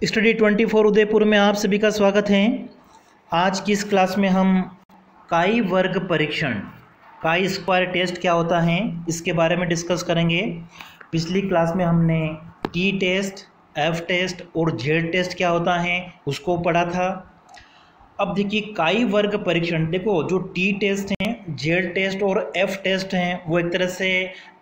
Study 24 Udaipur में आप सभी का स्वागत है। आज की इस क्लास में हम काई वर्ग परीक्षण काई स्क्वायर टेस्ट क्या होता है इसके बारे में डिस्कस करेंगे। पिछली क्लास में हमने टी टेस्ट, एफ टेस्ट और जेड टेस्ट क्या होता है उसको पढ़ा था। अब देखिए काई वर्ग परीक्षण, देखो जो टी टेस्ट हैं, जेड टेस्ट और एफ टेस्ट हैं वो एक तरह से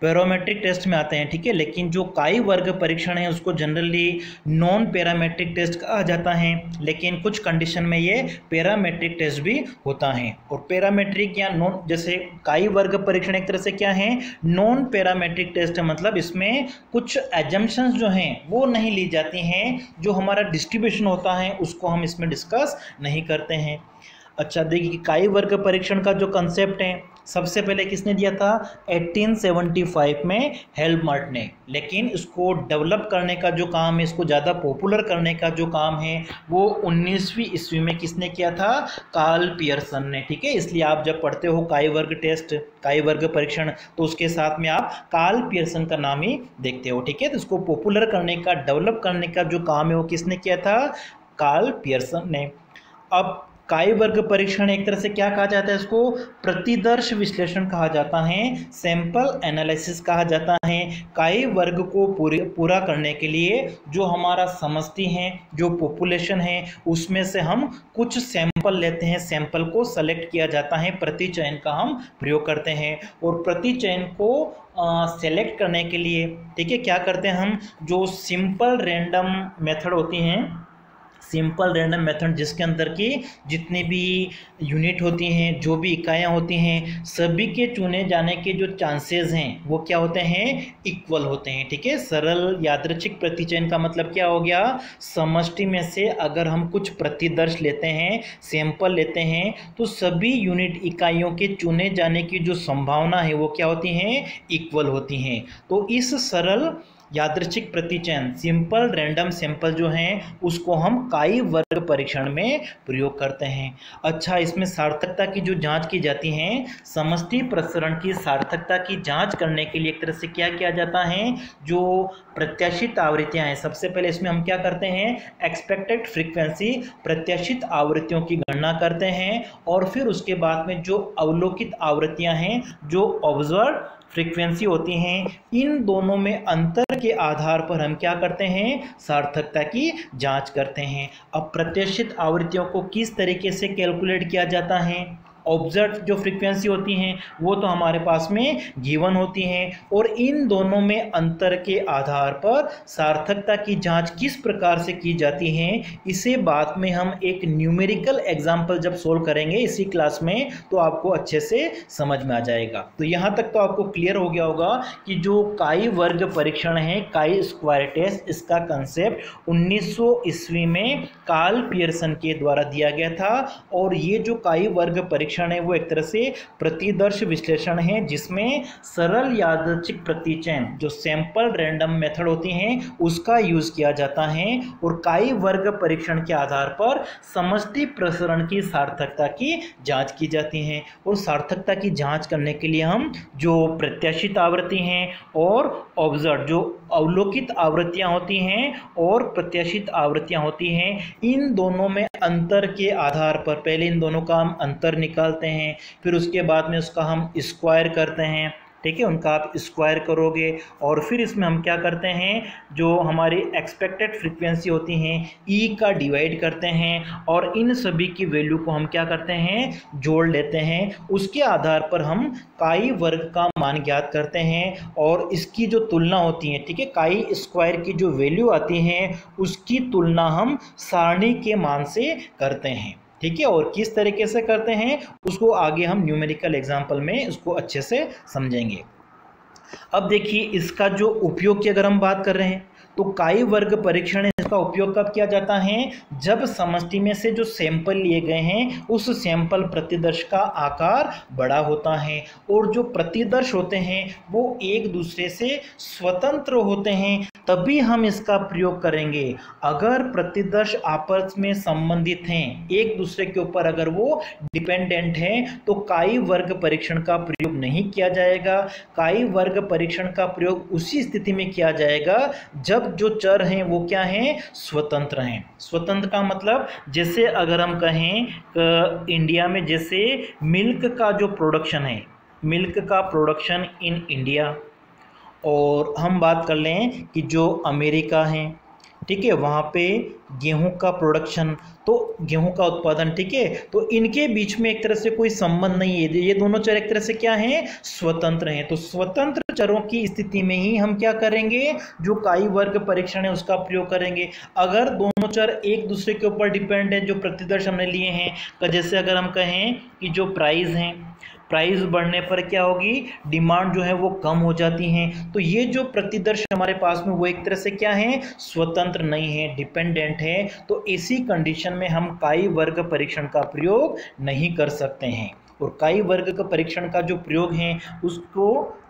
पैरामीट्रिक टेस्ट में आते हैं, ठीक है। लेकिन जो काई वर्ग परीक्षण है उसको जनरली नॉन पैरामीट्रिक टेस्ट कहा जाता है, लेकिन कुछ कंडीशन में ये पैरामीट्रिक टेस्ट भी होता है। और पैरामीट्रिक या नॉन, जैसे काई वर्ग परीक्षण एक तरह से क्या है, नॉन पैरामीट्रिक टेस्ट है, मतलब इसमें कुछ एजम्पशंस जो हैं वो नहीं ली जाती हैं, जो हमारा डिस्ट्रीब्यूशन होता है उसको हम इसमें डिस्कस नहीं करते हैं। अच्छा देखिए काई वर्ग परीक्षण का जो कंसेप्ट है सबसे पहले किसने दिया था, 1875 में हेल्मट ने। लेकिन इसको डेवलप करने का जो काम है, इसको ज़्यादा पॉपुलर करने का जो काम है वो 19वीं ईस्वी में किसने किया था, कार्ल पियर्सन ने, ठीक है। इसलिए आप जब पढ़ते हो काई वर्ग टेस्ट, काई वर्ग परीक्षण, तो उसके साथ में आप कार्ल पियर्सन का नाम ही देखते हो, ठीक है। तो इसको पॉपुलर करने का, डेवलप करने का जो काम है वो किसने किया था, कार्ल पियर्सन ने। अब काई वर्ग परीक्षण एक तरह से क्या कहा जाता है, इसको प्रतिदर्श विश्लेषण कहा जाता है, सैंपल एनालिसिस कहा जाता है। काई वर्ग को पूरा करने के लिए जो हमारा समष्टि है, जो पॉपुलेशन है, उसमें से हम कुछ सैंपल लेते हैं, सैंपल को सेलेक्ट किया जाता है, प्रतिचयन का हम प्रयोग करते हैं। और प्रतिचयन को सेलेक्ट करने के लिए, ठीक है, क्या करते हैं हम, जो सिंपल रैंडम मेथड होती हैं, सिंपल रैंडम मेथड जिसके अंदर की जितनी भी यूनिट होती हैं, जो भी इकाइयाँ होती हैं, सभी के चुने जाने के जो चांसेस हैं वो क्या होते हैं, इक्वल होते हैं, ठीक है। सरल यादृच्छिक प्रतिचयन का मतलब क्या हो गया, समष्टि में से अगर हम कुछ प्रतिदर्श लेते हैं, सैंपल लेते हैं, तो सभी यूनिट इकाइयों के चुने जाने की जो संभावना है वो क्या होती हैं, इक्वल होती हैं। तो इस सरल यादृच्छिक प्रतिचयन, सिंपल रैंडम सैंपल जो हैं उसको हम काई वर्ग परीक्षण में प्रयोग करते हैं। अच्छा, इसमें सार्थकता की जो जांच की जाती है, समष्टि प्रसरण की सार्थकता की जांच करने के लिए एक तरह से क्या किया जाता है, जो प्रत्याशित आवृत्तियां हैं, सबसे पहले इसमें हम क्या करते हैं, एक्सपेक्टेड फ्रीक्वेंसी, प्रत्याशित आवृत्तियों की गणना करते हैं। और फिर उसके बाद में जो अवलोकित आवृत्तियां हैं, जो ऑब्जर्व फ्रीक्वेंसी होती हैं, इन दोनों में अंतर के आधार पर हम क्या करते हैं, सार्थकता की जांच करते हैं। अब प्रत्याशित आवृत्तियों को किस तरीके से कैलकुलेट किया जाता है, ऑब्जर्व जो फ्रीक्वेंसी होती हैं वो तो हमारे पास में गिवन होती हैं, और इन दोनों में अंतर के आधार पर सार्थकता की जांच किस प्रकार से की जाती है, इसे बाद में हम एक न्यूमेरिकल एग्जाम्पल जब सोल्व करेंगे इसी क्लास में, तो आपको अच्छे से समझ में आ जाएगा। तो यहाँ तक तो आपको क्लियर हो गया होगा कि जो काई वर्ग परीक्षण है, काई स्क्वायर टेस्ट, इसका कंसेप्ट 1900 ईस्वी में कार्ल पियर्सन के द्वारा दिया गया था। और ये जो काई वर्ग परीक्षण है वो एक तरह से प्रतिदर्श विश्लेषण है, जिसमें सरल यादृच्छिक प्रतिचयन, जो सैंपल रैंडम मेथड होती हैं, उसका यूज किया जाता है। और काई वर्ग परीक्षण के आधार पर समष्टि प्रसरण की सार्थकता की जांच की जाती है। और सार्थकता की जांच करने के लिए हम जो प्रत्याशित आवृत्ति हैं और ऑब्जर्व जो अवलोकित आवृत्तियां होती हैं और प्रत्याशित आवृत्तियां होती हैं, इन दोनों में अंतर के आधार पर पहले इन दोनों का हम अंतर निकालते हैं, फिर उसके बाद में उसका हम स्क्वायर करते हैं, ठीक है, उनका आप स्क्वायर करोगे। और फिर इसमें हम क्या करते हैं, जो हमारी एक्सपेक्टेड फ्रीक्वेंसी होती हैं ई का डिवाइड करते हैं, और इन सभी की वैल्यू को हम क्या करते हैं, जोड़ लेते हैं। उसके आधार पर हम काई वर्ग का मान ज्ञात करते हैं, और इसकी जो तुलना होती है, ठीक है, काई स्क्वायर की जो वैल्यू आती है उसकी तुलना हम सारणी के मान से करते हैं, ठीक है। और किस तरीके से करते हैं उसको आगे हम न्यूमेरिकल एग्जाम्पल में उसको अच्छे से समझेंगे। अब देखिए इसका जो उपयोग की अगर हम बात कर रहे हैं, तो काई वर्ग परीक्षण इसका उपयोग कब किया जाता है, जब समष्टि में से जो सैंपल लिए गए हैं उस सैंपल प्रतिदर्श का आकार बड़ा होता है, और जो प्रतिदर्श होते हैं वो एक दूसरे से स्वतंत्र होते हैं, तभी हम इसका प्रयोग करेंगे। अगर प्रतिदर्श आपस में संबंधित हैं, एक दूसरे के ऊपर अगर वो डिपेंडेंट हैं, तो काई वर्ग परीक्षण का प्रयोग नहीं किया जाएगा। काई वर्ग परीक्षण का प्रयोग उसी स्थिति में किया जाएगा जब जो चर हैं वो क्या हैं, स्वतंत्र हैं। स्वतंत्र का मतलब जैसे अगर हम कहें इंडिया में जैसे मिल्क का जो प्रोडक्शन है, मिल्क का प्रोडक्शन इन इंडिया, और हम बात कर लें कि जो अमेरिका है, ठीक है, वहाँ पे गेहूं का प्रोडक्शन, तो गेहूं का उत्पादन, ठीक है, तो इनके बीच में एक तरह से कोई संबंध नहीं है। ये दोनों चर एक तरह से क्या हैं, स्वतंत्र हैं। तो स्वतंत्र चरों की स्थिति में ही हम क्या करेंगे, जो काई वर्ग परीक्षण है उसका प्रयोग करेंगे। अगर दोनों चर एक दूसरे के ऊपर डिपेंड है, जो प्रतिदर्श हमने लिए हैं, तो जैसे अगर हम कहें कि जो प्राइस हैं, प्राइस बढ़ने पर क्या होगी, डिमांड जो है वो कम हो जाती है। तो ये जो प्रतिदर्श हमारे पास में वो एक तरह से क्या है, स्वतंत्र नहीं है, डिपेंडेंट है। तो इसी कंडीशन में हम काई वर्ग परीक्षण का प्रयोग नहीं कर सकते हैं। और काई वर्ग का परीक्षण का जो प्रयोग है उसको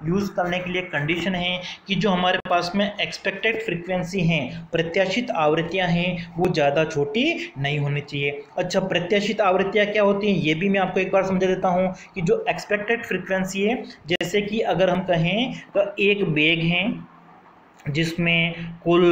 यूज करने के लिए कंडीशन है कि जो हमारे पास में एक्सपेक्टेड फ्रीक्वेंसी हैं, प्रत्याशित आवृत्तियां हैं, वो ज़्यादा छोटी नहीं होनी चाहिए। अच्छा, प्रत्याशित आवृत्तियां क्या होती हैं ये भी मैं आपको एक बार समझा देता हूं कि जो एक्सपेक्टेड फ्रीक्वेंसी है, जैसे कि अगर हम कहें तो एक बैग है जिसमें कुल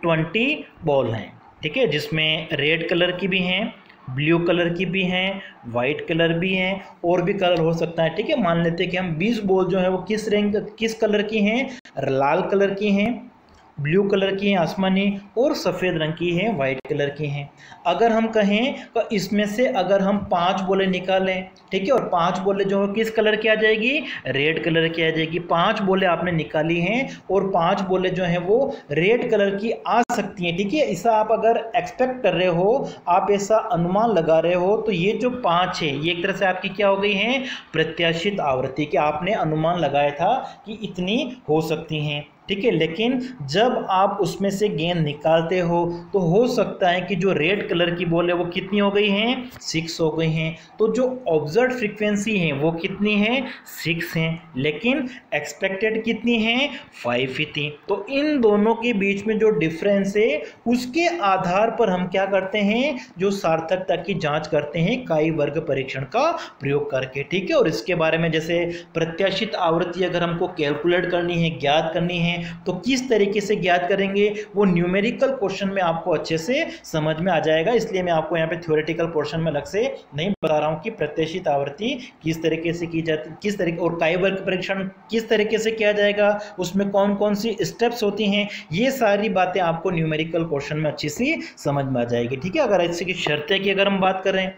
20 बॉल हैं, ठीक है, जिसमें रेड कलर की भी हैं, ब्लू कलर की भी हैं, वाइट कलर भी हैं, और भी कलर हो सकता है, ठीक है। मान लेते हैं कि हम 20 बॉल जो है वो किस कलर की हैं, लाल कलर की हैं, ब्लू कलर की हैं आसमानी, और सफ़ेद रंग की है, वाइट कलर की हैं। अगर हम कहें तो इसमें से अगर हम 5 बोले निकालें, ठीक है, और 5 बोले जो है किस कलर की आ जाएगी, रेड कलर की आ जाएगी। 5 बोले आपने निकाली हैं और 5 बोले जो हैं वो रेड कलर की आ सकती हैं, ठीक है। ऐसा आप अगर एक्सपेक्ट कर रहे हो, आप ऐसा अनुमान लगा रहे हो, तो ये जो 5 है ये एक तरह से आपकी क्या हो गई हैं, प्रत्याशित आवृत्ति, कि आपने अनुमान लगाया था कि इतनी हो सकती हैं, ठीक है। लेकिन जब आप उसमें से गेंद निकालते हो तो हो सकता है कि जो रेड कलर की बॉल है वो कितनी हो गई हैं, 6 हो गई हैं। तो जो ऑब्जर्व फ्रीक्वेंसी है वो कितनी है, 6 हैं, लेकिन एक्सपेक्टेड कितनी है, 5 ही थी। तो इन दोनों के बीच में जो डिफरेंस है उसके आधार पर हम क्या करते हैं, जो सार्थकता की जांच करते हैं काई वर्ग परीक्षण का प्रयोग करके, ठीक है। और इसके बारे में जैसे प्रत्याशित आवृत्ति अगर हमको कैलकुलेट करनी है, ज्ञात करनी है, तो किस तरीके से ज्ञात करेंगे वो न्यूमेरिकल क्वेश्चन में आपको अच्छे से समझ में आ जाएगा। इसलिए मैं आपको यहाँ पे थ्योरेटिकल पोर्शन में अलग से नहीं बता रहा हूँ कि प्रत्याशित आवृत्ति किस तरीके से की जाती, किस तरीके, और काई वर्ग परीक्षण किस तरीके से किया जाएगा, उसमें कौन कौन सी स्टेप्स होती हैं, ये सारी बातें आपको न्यूमेरिकल क्वेश्चन में अच्छी सी समझ में आ जाएगी, ठीक है। अगर ऐसी की शर्तें की अगर हम बात करें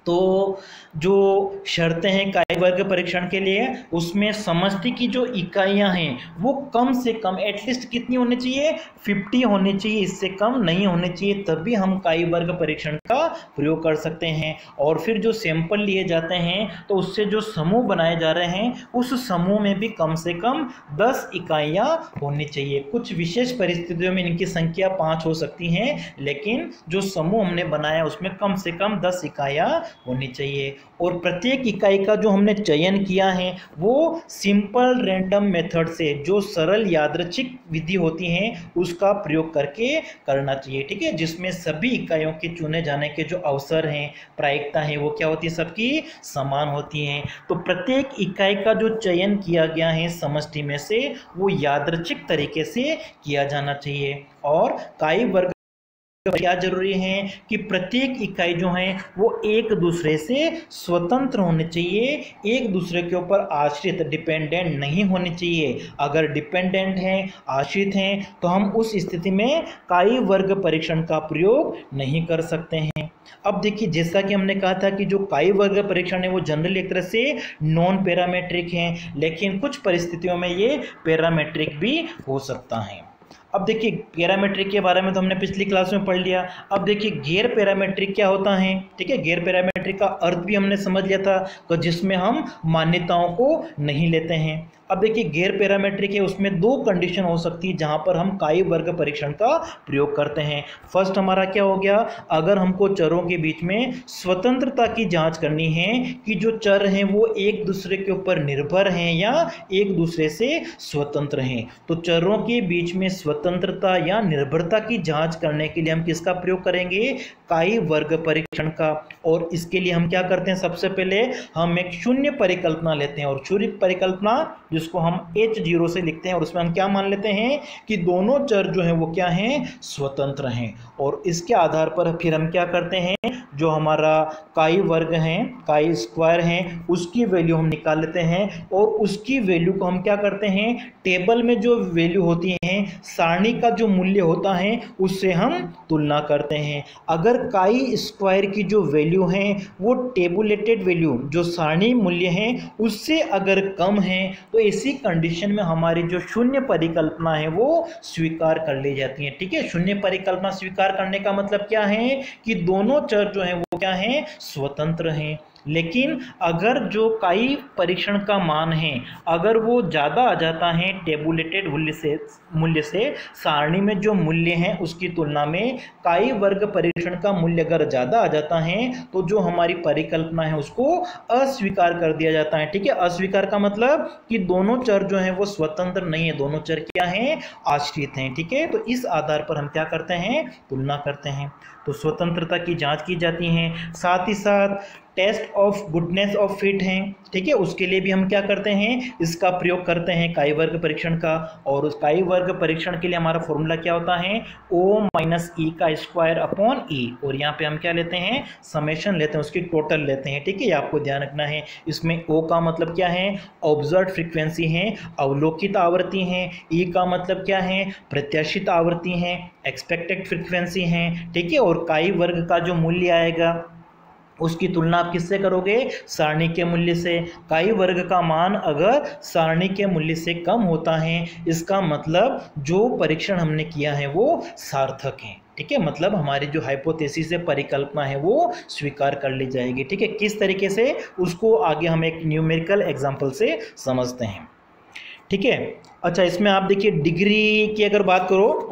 तो जो शर्तें हैं काई वर्ग परीक्षण के लिए, उसमें समष्टि की जो इकाइयां हैं वो कम से कम एटलीस्ट कितनी होनी चाहिए, 50 होनी चाहिए, इससे कम नहीं होनी चाहिए, तभी हम काई वर्ग परीक्षण का प्रयोग कर सकते हैं। और फिर जो सैंपल लिए जाते हैं तो उससे जो समूह बनाए जा रहे हैं उस समूह में भी कम से कम 10 इकाइयां होनी चाहिए। कुछ विशेष परिस्थितियों में इनकी संख्या 5 हो सकती हैं, लेकिन जो समूह हमने बनाया उसमें कम से कम 10 इकाइयां होनी चाहिए। और प्रत्येक इकाई का जो हमने चयन किया है वो सिंपल रैंडम मेथड से, जो सरल यादृच्छिक विधि होती हैं उसका प्रयोग करके करना चाहिए, ठीक है, जिसमें सभी इकाइयों के चुने जाने के जो अवसर हैं, प्रायिकता है, वो क्या होती है, सबकी समान होती हैं। तो प्रत्येक इकाई का जो चयन किया गया है समष्टि में से वो यादृच्छिक तरीके से किया जाना चाहिए। और काई वर्ग क्या जरूरी है कि प्रत्येक इकाई जो है वो एक दूसरे से स्वतंत्र होने चाहिए, एक दूसरे के ऊपर आश्रित, डिपेंडेंट नहीं होनी चाहिए। अगर डिपेंडेंट हैं, आश्रित हैं, तो हम उस स्थिति में काई वर्ग परीक्षण का प्रयोग नहीं कर सकते हैं। अब देखिए, जैसा कि हमने कहा था कि जो काई वर्ग परीक्षण है वो जनरली एक तरह से नॉन पैरामेट्रिक है, लेकिन कुछ परिस्थितियों में ये पैरामेट्रिक भी हो सकता है। अब देखिए, पैरामेट्रिक के बारे में तो हमने पिछली क्लास में पढ़ लिया। अब देखिए गैर पैरामेट्रिक क्या होता है, ठीक है। गैर पैरामेट्रिक का अर्थ भी हमने समझ लिया था, तो जिसमें हम मान्यताओं को नहीं लेते हैं। अब देखिए, गैर पैरामेट्रिक है, उसमें 2 कंडीशन हो सकती है जहां पर हम काई वर्ग परीक्षण का प्रयोग करते हैं। फर्स्ट हमारा क्या हो गया, अगर हमको चरों के बीच में स्वतंत्रता की जांच करनी है कि जो चर हैं वो एक दूसरे के ऊपर निर्भर हैं या एक दूसरे से स्वतंत्र हैं, तो चरों के बीच में स्वतंत्रता या निर्भरता की जांच करने के लिए हम किसका प्रयोग करेंगे, काई वर्ग परीक्षण का। और इसके लिए हम क्या करते हैं, सबसे पहले हम एक शून्य परिकल्पना लेते हैं, और शून्य परिकल्पना जिसको हम H0 से लिखते हैं, और उसमें हम क्या मान लेते हैं कि दोनों चर जो हैं वो क्या हैं, स्वतंत्र हैं। और इसके आधार पर फिर हम क्या करते हैं, जो हमारा काई वर्ग है, काई स्क्वायर है, उसकी वैल्यू हम निकाल लेते हैं, और उसकी वैल्यू को हम क्या करते हैं, टेबल में जो वैल्यू होती है, सारणी का जो मूल्य होता है, उससे हम तुलना करते हैं। अगर काई स्क्वायर की जो वैल्यू है वो टेबुलेटेड वैल्यू जो सारणी मूल्य है उससे अगर कम है, तो इसी कंडीशन में हमारी जो शून्य परिकल्पना है वो स्वीकार कर ली जाती है। ठीक है, शून्य परिकल्पना स्वीकार करने का मतलब क्या है कि दोनों चर जो हैं वो क्या हैं, स्वतंत्र हैं। लेकिन अगर जो काई परीक्षण का मान है अगर वो ज़्यादा आ जाता है टेबुलेटेड मूल्य से सारणी में जो मूल्य है उसकी तुलना में काई वर्ग परीक्षण का मूल्य अगर ज़्यादा आ जाता है, तो जो हमारी परिकल्पना है उसको अस्वीकार कर दिया जाता है। ठीक है, अस्वीकार का मतलब कि दोनों चर जो हैं वो स्वतंत्र नहीं है, दोनों चर क्या हैं, आश्रित हैं। ठीक है, तो इस आधार पर हम क्या करते हैं, तुलना करते हैं। तो स्वतंत्रता की जांच की जाती है। साथ ही साथ test of goodness of fit है, ठीक है, उसके लिए भी हम क्या करते हैं, इसका प्रयोग करते हैं काई वर्ग परीक्षण का। और उस काई वर्ग परीक्षण के लिए हमारा फॉर्मूला क्या होता है, ओ माइनस ई का स्क्वायर अपॉन ई, और यहाँ पे हम क्या लेते हैं, समेशन लेते हैं, उसकी टोटल लेते हैं। ठीक है, ये आपको ध्यान रखना है। इसमें ओ का मतलब क्या है, ऑब्जर्व फ्रीक्वेंसी है, अवलोकित आवृत्ति है। ई का मतलब क्या है, प्रत्याशित आवृत्ति है, एक्सपेक्टेड फ्रीक्वेंसी है। ठीक है, और काई वर्ग का जो मूल्य आएगा उसकी तुलना आप किससे करोगे, सारणी के मूल्य से। काई वर्ग का मान अगर सारणी के मूल्य से कम होता है, इसका मतलब जो परीक्षण हमने किया है वो सार्थक है। ठीक है, मतलब हमारी जो हाइपोथेसिस है, परिकल्पना है, वो स्वीकार कर ली जाएगी। ठीक है, किस तरीके से, उसको आगे हम एक न्यूमेरिकल एग्जांपल से समझते हैं। ठीक है, अच्छा, इसमें आप देखिए डिग्री की अगर बात करो,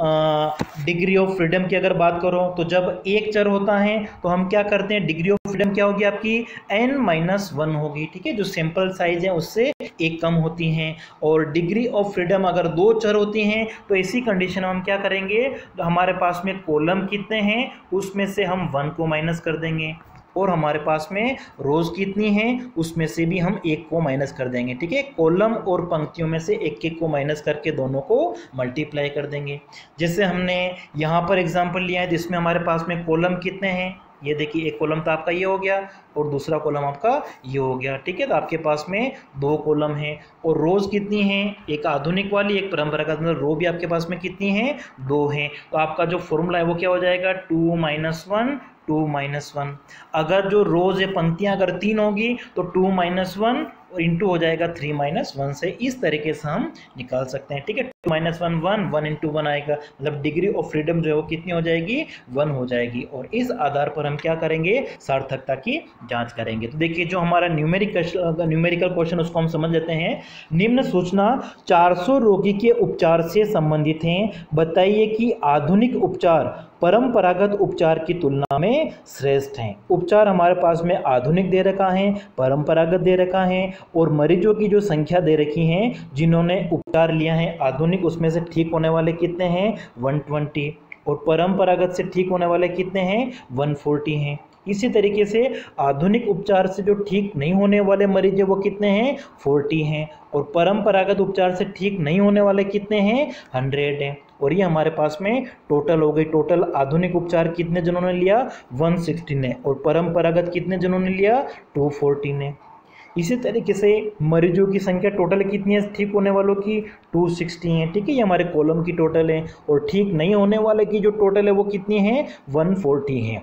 डिग्री ऑफ फ्रीडम की अगर बात करो, तो जब एक चर होता है तो हम क्या करते हैं, डिग्री ऑफ फ्रीडम क्या होगी आपकी, n-1 होगी। ठीक है, जो सैंपल साइज है उससे एक कम होती हैं। और डिग्री ऑफ फ्रीडम अगर दो चर होती हैं तो इसी कंडीशन में हम क्या करेंगे, तो हमारे पास में कॉलम कितने हैं उसमें से हम 1 को माइनस कर देंगे, और हमारे पास में रोज कितनी है उसमें से भी हम 1 को माइनस कर देंगे। ठीक है, कॉलम और पंक्तियों में से एक एक को माइनस करके दोनों को मल्टीप्लाई कर देंगे। जैसे हमने यहाँ पर एग्जांपल लिया है, जिसमें हमारे पास में कॉलम कितने हैं, ये देखिए, एक कॉलम तो आपका ये हो गया और दूसरा कॉलम आपका ये हो गया। ठीक है, तो आपके पास में 2 कॉलम हैं। और रोज कितनी हैं, एक आधुनिक वाली, एक परंपरागत, मतलब रो भी आपके पास में कितनी है, 2 हैं। तो आपका जो फॉर्मूला है वो क्या हो जाएगा, 2-1 2-1। अगर जो रोज है, पंक्तियां अगर 3 होगी तो 2-1 इंटू हो जाएगा 3-1 से। इस तरीके से हम निकाल सकते हैं। ठीक है, 2-1 1 इंटू 1 आएगा, मतलब डिग्री ऑफ फ्रीडम जो है वो कितनी हो जाएगी, 1 हो जाएगी। और इस आधार पर हम क्या करेंगे, सार्थकता की जांच करेंगे। तो देखिए, जो हमारा न्यूमेरिकल क्वेश्चन उसको हम समझ लेते हैं। निम्न सूचना 400 रोगी के उपचार से संबंधित हैं। बताइए कि आधुनिक उपचार परंपरागत उपचार की तुलना में श्रेष्ठ हैं। उपचार हमारे पास में आधुनिक दे रखा है, परंपरागत दे रखा है, और मरीजों की जो संख्या दे रखी है जिन्होंने उपचार लिया है आधुनिक, उसमें से ठीक होने वाले कितने हैं, 120, और परंपरागत से ठीक होने वाले कितने हैं, 140 हैं। इसी तरीके से आधुनिक उपचार से जो ठीक नहीं होने वाले मरीज है वो कितने हैं, 40 हैं, और परंपरागत उपचार से ठीक नहीं होने वाले कितने हैं, 100 हैं। और ये हमारे पास में टोटल हो गई। टोटल आधुनिक उपचार कितने जनों ने लिया, 160 ने, और परंपरागत कितने जनों ने लिया, 240 ने। इसी तरीके से मरीजों की संख्या टोटल कितनी है, ठीक होने वालों की 260 है। ठीक है, ये हमारे कॉलम की टोटल है, और ठीक नहीं होने वाले की जो टोटल है वो कितनी है, 140 है।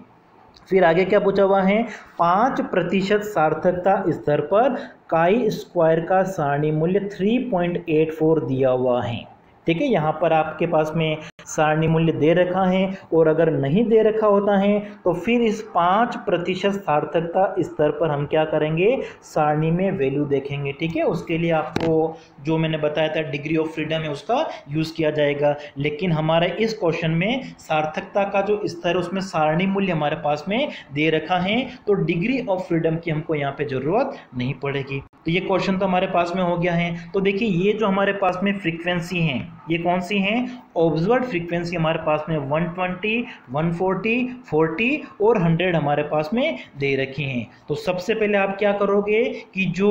फिर आगे क्या पूछा हुआ है, 5% सार्थकता स्तर पर काई स्क्वायर का सारणी मूल्य 3.84 दिया हुआ है। ठीक है, यहाँ पर आपके पास में सारणी मूल्य दे रखा है, और अगर नहीं दे रखा होता है तो फिर इस 5% सार्थकता स्तर पर हम क्या करेंगे, सारणी में वैल्यू देखेंगे। ठीक है, उसके लिए आपको जो मैंने बताया था डिग्री ऑफ फ्रीडम है उसका यूज किया जाएगा। लेकिन हमारे इस क्वेश्चन में सार्थकता का जो स्तर है उसमें सारणी मूल्य हमारे पास में दे रखा है, तो डिग्री ऑफ फ्रीडम की हमको यहाँ पे जरूरत नहीं पड़ेगी। तो ये क्वेश्चन तो हमारे पास में हो गया है। तो देखिए, ये जो हमारे पास में फ्रीक्वेंसी हैं ये कौन सी हैं, ऑब्जर्व्ड फ्रीक्वेंसी हमारे पास में 120, 140, 40 और 100 हमारे पास में दे रखी हैं। तो सबसे पहले आप क्या करोगे कि जो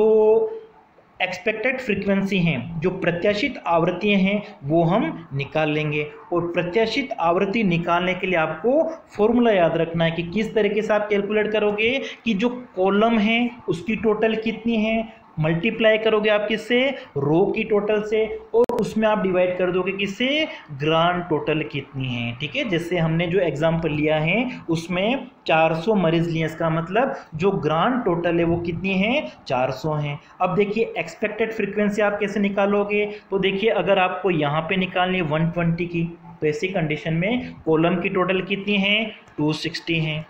एक्सपेक्टेड फ्रीक्वेंसी हैं, जो प्रत्याशित आवृत्तियां हैं, वो हम निकाल लेंगे। और प्रत्याशित आवृत्ति निकालने के लिए आपको फॉर्मूला याद रखना है कि किस तरीके से आप कैलकुलेट करोगे कि जो कॉलम है उसकी टोटल कितनी है, मल्टीप्लाई करोगे आप किससे, रो की टोटल से, और उसमें आप डिवाइड कर दोगे किससे, ग्रांड टोटल कितनी है। ठीक है, जैसे हमने जो एग्जांपल लिया है उसमें 400 मरीज लिए, इसका मतलब जो ग्रांड टोटल है वो कितनी है, 400 है। अब देखिए एक्सपेक्टेड फ्रीक्वेंसी आप कैसे निकालोगे, तो देखिए अगर आपको यहाँ पे निकालनी है 120 की, तो ऐसी कंडीशन में कॉलम की टोटल कितनी है, 260 है।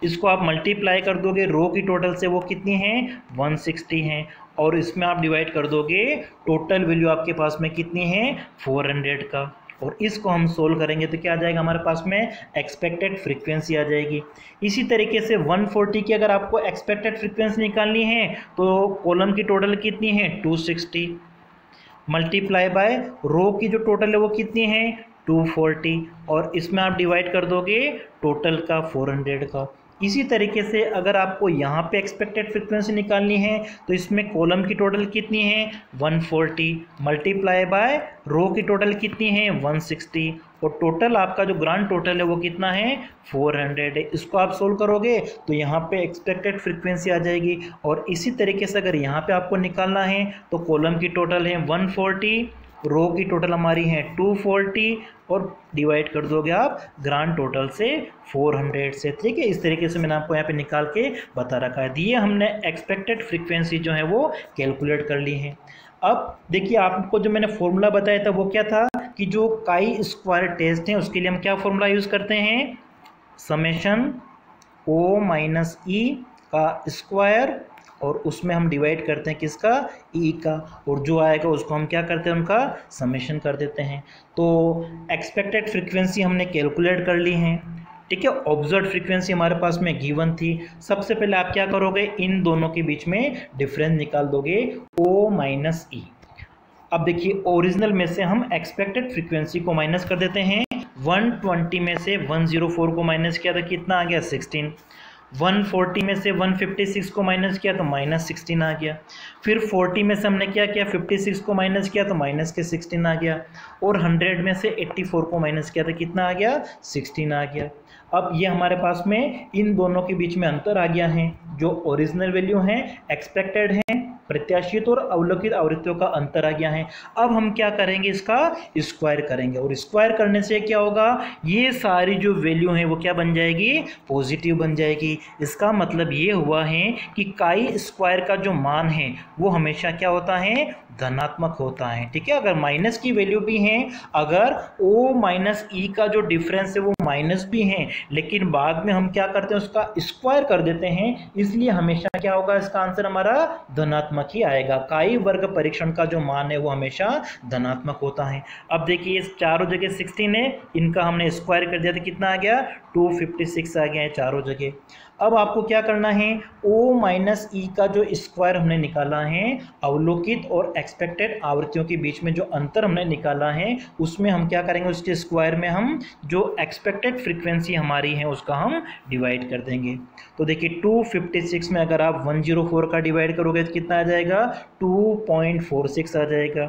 इसको आप मल्टीप्लाई कर दोगे रो की टोटल से, वो कितनी है, 160 है, और इसमें आप डिवाइड कर दोगे टोटल वैल्यू आपके पास में कितनी है, 400 का। और इसको हम सोल्व करेंगे तो क्या आ जाएगा हमारे पास में, एक्सपेक्टेड फ्रीक्वेंसी आ जाएगी। इसी तरीके से 140 की अगर आपको एक्सपेक्टेड फ्रीक्वेंसी निकालनी है तो कॉलम की टोटल कितनी है, 260 मल्टीप्लाई बाय रो की जो टोटल है वो कितनी है, 240, और इसमें आप डिवाइड कर दोगे टोटल का 400 का। इसी तरीके से अगर आपको यहाँ पे एक्सपेक्टेड फ्रीक्वेंसी निकालनी है तो इसमें कॉलम की टोटल कितनी है, 140 मल्टीप्लाई बाय रो की टोटल कितनी है, 160, और टोटल आपका जो ग्रांड टोटल है वो कितना है, 400 है। इसको आप सोल्व करोगे तो यहाँ पे एक्सपेक्टेड फ्रीक्वेंसी आ जाएगी। और इसी तरीके से अगर यहाँ पे आपको निकालना है तो कॉलम की टोटल है 140, रो की टोटल हमारी है 240, और डिवाइड कर दोगे आप ग्रांड टोटल से 400 से। ठीक है, इस तरीके से मैंने आपको यहाँ पे निकाल के बता रखा है। दिए हमने एक्सपेक्टेड फ्रीक्वेंसी जो है वो कैलकुलेट कर ली है। अब देखिए आपको जो मैंने फॉर्मूला बताया था वो क्या था कि जो काई स्क्वायर टेस्ट है उसके लिए हम क्या फॉर्मूला यूज़ करते हैं, समेशन ओ माइनस ई का स्क्वायर, और उसमें हम डिवाइड करते हैं किसका, ई का, और जो आएगा उसको हम क्या करते हैं, उनका समेशन कर देते हैं। तो एक्सपेक्टेड फ्रीक्वेंसी हमने कैलकुलेट कर ली है। ठीक है, ऑब्जर्व फ्रीक्वेंसी हमारे पास में गिवन थी। सबसे पहले आप क्या करोगे, इन दोनों के बीच में डिफरेंस निकाल दोगे, ओ माइनस ई। अब देखिए ओरिजिनल में से हम एक्सपेक्टेड फ्रीक्वेंसी को माइनस कर देते हैं। 120 में से 104 को माइनस किया तो कितना आ गया, 16। 140 में से 156 को माइनस किया तो -16 आ गया। फिर 40 में से हमने क्या किया, 56 को माइनस किया तो माइनस के 16 आ गया। और 100 में से 84 को माइनस किया तो कितना आ गया, 16 आ गया। अब ये हमारे पास में इन दोनों के बीच में अंतर आ गया है, जो ओरिजिनल वैल्यू हैं, एक्सपेक्टेड हैं, प्रत्याशित और अवलोकित आवृत्तियों का अंतर आ गया है। अब हम क्या करेंगे, इसका स्क्वायर करेंगे, और स्क्वायर करने से क्या होगा, ये सारी जो वैल्यू है वो क्या बन जाएगी, पॉजिटिव बन जाएगी। इसका मतलब ये हुआ है कि काई स्क्वायर का जो मान है वो हमेशा क्या होता है, धनात्मक होता है। ठीक है, अगर माइनस की वैल्यू भी है, अगर ओ माइनस ई का जो डिफरेंस है वो माइनस भी है, लेकिन बाद में हम क्या करते हैं, उसका स्क्वायर कर देते हैं, इसलिए हमेशा क्या होगा, इसका आंसर हमारा धनात्मक ही आएगा। काई वर्ग परीक्षण का जो मान है वो हमेशा धनात्मक होता है। अब देखिए इस चारों जगह 16 है, इनका हमने स्क्वायर कर दिया तो कितना आ गया, 256 आ गया है चारों जगह। अब आपको क्या करना है, ओ माइनस ई का जो स्क्वायर हमने निकाला है, अवलोकित और एक्सपेक्टेड आवृत्तियों के बीच में जो अंतर हमने निकाला है उसमें हम क्या करेंगे, उसके स्क्वायर में हम जो एक्सपेक्टेड फ्रीक्वेंसी हमारी है उसका हम डिवाइड कर देंगे। तो देखिए 256 में अगर आप 104 का डिवाइड करोगे तो कितना आ जाएगा, 2.46 आ जाएगा।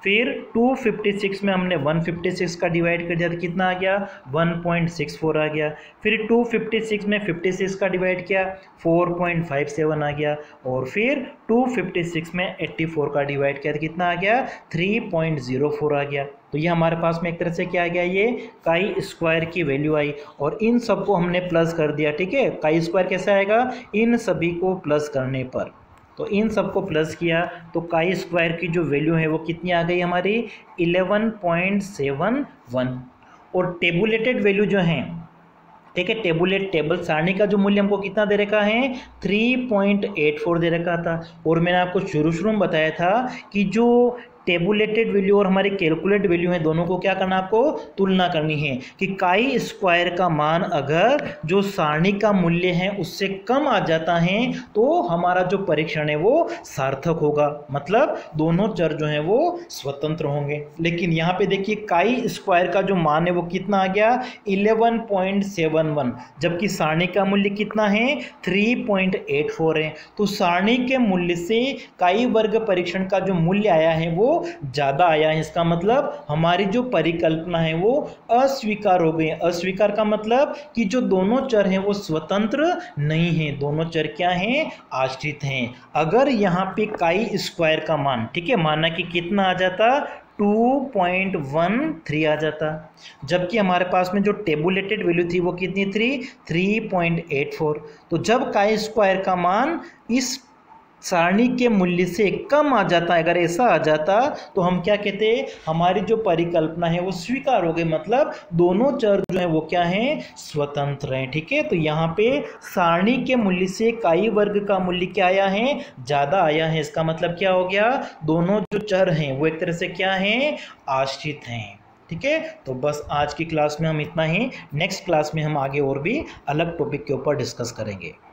फिर 256 में हमने 156 का डिवाइड कर दिया तो कितना आ गया, 1.64 आ गया। फिर 256 में 56 का डिवाइड किया, 4.57 आ गया। और फिर 256 में 84 का डिवाइड किया तो कितना आ गया, 3.04 आ गया। तो ये हमारे पास में एक तरह से क्या आ गया, ये काई स्क्वायर की वैल्यू आई, और इन सबको हमने प्लस कर दिया। ठीक है, काई स्क्वायर कैसे आएगा, इन सभी को प्लस करने पर, तो इन सबको प्लस किया तो काई स्क्वायर की जो वैल्यू है वो कितनी आ गई हमारी, 11.71। और टेबुलेटेड वैल्यू जो है, ठीक है, टेबल सारणी का जो मूल्य हमको कितना दे रखा है, 3.84 दे रखा था। और मैंने आपको शुरू में बताया था कि जो टेबुलेटेड वैल्यू और हमारे कैलकुलेट वैल्यू है, दोनों को क्या करना, आपको तुलना करनी है कि काई स्क्वायर का मान अगर जो सारणी का मूल्य है उससे कम आ जाता है तो हमारा जो परीक्षण है वो सार्थक होगा, मतलब दोनों चर जो है वो स्वतंत्र होंगे। लेकिन यहाँ पे देखिए काई स्क्वायर का जो मान है वो कितना आ गया 11.71, जबकि सारणी का मूल्य कितना है 3.84 है। तो सारणी के मूल्य से काई वर्ग परीक्षण का जो मूल्य आया है वो ज्यादा आया है। इसका मतलब हमारी जो परिकल्पना है वो अस्वीकार हो गई। अस्वीकार का मतलब कि जो दोनों चर हैं वो स्वतंत्र नहीं है, दोनों चर क्या हैं, आश्रित हैं। अगर यहाँ पे काई स्क्वायर का मान, ठीक है, माना कि कितना आ जाता 2.13 आ जाता, जबकि हमारे पास में जो टेबुलेटेड वैल्यू थी वो कितनी थी 3.84। तो जब काई स्क्वायर का मान इस सारणी के मूल्य से कम आ जाता है, अगर ऐसा आ जाता तो हम क्या कहते हैं, हमारी जो परिकल्पना है वो स्वीकार हो गई, मतलब दोनों चर जो है वो क्या हैं, स्वतंत्र हैं। ठीक है, तो यहाँ पे सारणी के मूल्य से काई वर्ग का मूल्य क्या आया है, ज्यादा आया है। इसका मतलब क्या हो गया, दोनों जो चर हैं वो एक तरह से क्या हैं, आश्रित हैं। ठीक है, तो बस आज की क्लास में हम इतना ही, नेक्स्ट क्लास में हम आगे और भी अलग टॉपिक के ऊपर डिस्कस करेंगे।